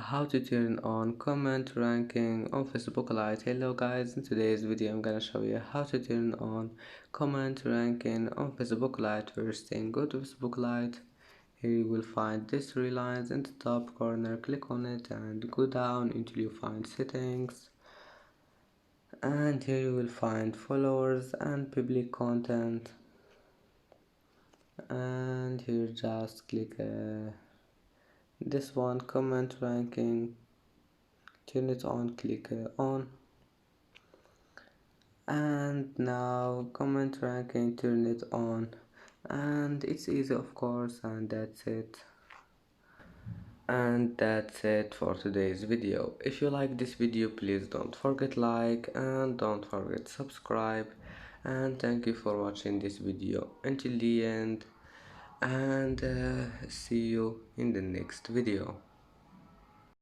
How to turn on comment ranking on Facebook Lite. Hello guys, in today's video I'm gonna show you how to turn on comment ranking on Facebook Lite. First thing, go to Facebook Lite. Here you will find these three lines in the top corner. Click on it and go down until you find settings, and here you will find followers and public content, and here just click this one, comment ranking. Turn it on, click on, and now comment ranking, turn it on, and it's easy of course. And that's it for today's video. If you like this video, please don't forget like and don't forget subscribe, and thank you for watching this video until the end, and see you in the next video.